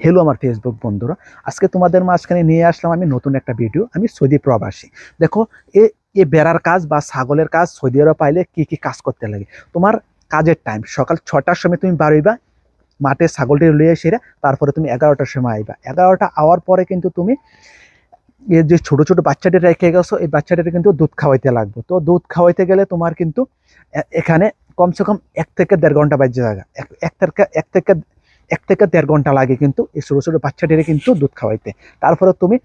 Hello আমার Facebook বন্ধুরা, আজকে তোমাদের মাঝখানে নিয়ে আসলাম আমি নতুন একটা ভিডিও। আমি সৌদি প্রবাসী। দেখো, এ এ বেড়ার কাজ বা ছাগলের কাজ সৌদি আরব পাইলে কি কি কাজ করতে লাগে। তোমার কাজের টাইম সকাল 6টার সময় তুমি বাড়িবা, মাঠে ছাগলটি লইয়ে সেরে তারপরে তুমি 11টার সময় আইবা। 11টা আওয়ার পরে কিন্তু তুমি এই যে ছোট ছোট বাচ্চাদের রেখে গেছো, এই বাচ্চাদের কিন্তু দুধ খাওয়াইতে লাগবে। তো দুধ খাওয়াইতে গেলে তোমার কিন্তু এখানে কমসে কম 1 থেকে 1.5 ঘন্টা বাজে জায়গা, এক থেকে 1.5 ঘন্টা লাগে কিন্তু এই ছোট ছোট বাচ্চাদের কিন্তু দুধ খাওয়াইতে। তারপরে তুমি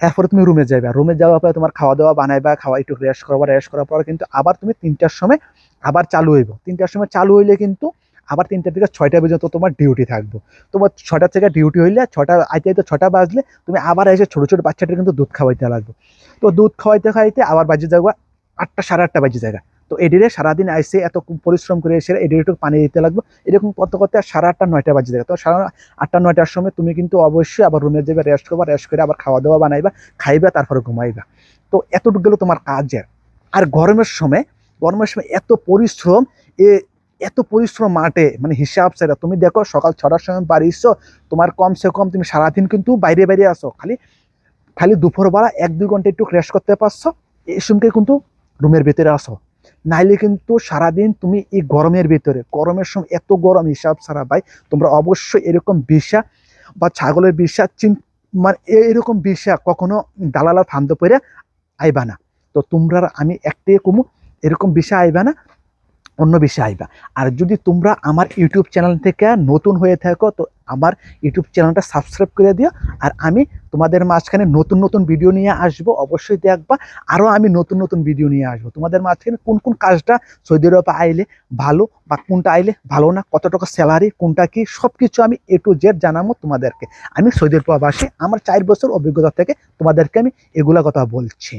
এরপরে তুমি রুমে যাবে, রুমে যাওয়ার পরে তোমার খাওয়া দাওয়া বানাইবা, খাওয়া একটু রেস্ট করবা, রেস্ট করার পরে কিন্তু আবার তুমি 3টার সময় আবার চালু হইব। 3টার সময় চালু হইলে কিন্তু আবার 3টা থেকে 6টা পর্যন্ত তোমার ডিউটি থাকবো। তোমার 6টা থেকে ডিউটি হইলে 6টা আইতে আইতে 6টা বাজলে তুমি আবার এসে ছোট ছোট বাচ্চাদের কিন্তু দুধ খাওয়াইতে লাগবে। তো দুধ খাওয়াইতে খাওয়াইতে আবার বাজে যাবো 8টা, সাড়ে 8টা বাজে জায়গা। তো এডিরে সারাদিন আইসে এত পরিশ্রম করে এসে এডিরে একটু পানি দিতে লাগবে। এরকম করতে করতে সাড়ে 8টা 9টা বাজে জায়গা। তো সাড়ে 8টা 9টার সময় তুমি কিন্তু অবশ্যই আবার রুমে যাবে, রেস্ট করবা, রেস্ট করে আবার খাওয়া দাওয়া বানাইবা, খাইবা, তারপরে ঘুমাইবা। তো এতটুকু গেলো তোমার কাজের। আর গরমের সময় এত পরিশ্রম, এ এত পরিশ্রম মাঠে, মানে হিসাব সেটা তুমি দেখো, সকাল 6টার সময় বাড়ি এসছো, তোমার কমসে কম তুমি সারাদিন কিন্তু বাইরে বাইরে আসো, খালি খালি দুপুরবেলা 1-2 ঘন্টা একটু রেস্ট করতে পারছো, এই সময় কিন্তু রুমের ভিতরে আসো। নাইলে কিন্তু সারাদিন তুমি এই গরমের সময় এত গরম হিসাব ছাড়া ভাই। তোমরা অবশ্যই এরকম বিষা বা ছাগলের বিষা মানে এরকম বিষা কখনো দালালা ফান্দ পরে আইবা না। তো তোমরা আমি একটাই কমু, এরকম বিষয় আইবা না, অন্য বিষয়ে আইবা। আর যদি তোমরা আমার ইউটিউব চ্যানেল থেকে নতুন হয়ে থাকো, তো আমার ইউটিউব চ্যানেলটা সাবস্ক্রাইব করে দিও। আর আমি তোমাদের মাঝখানে নতুন নতুন ভিডিও নিয়ে আসবো, অবশ্যই দেখবা। আরও আমি নতুন নতুন ভিডিও নিয়ে আসবো তোমাদের মাঝখানে। কোন কোন কাজটা সৌদি আরবে আইলে ভালো, বা কোনটা আইলে ভালো না, কত টাকা স্যালারি, কোনটা কি, সব কিছু আমি A to Z জানাবো তোমাদেরকে। আমি সৌদি প্রবাসী, আমার 4 বছর অভিজ্ঞতা থেকে তোমাদেরকে আমি এগুলা কথা বলছি।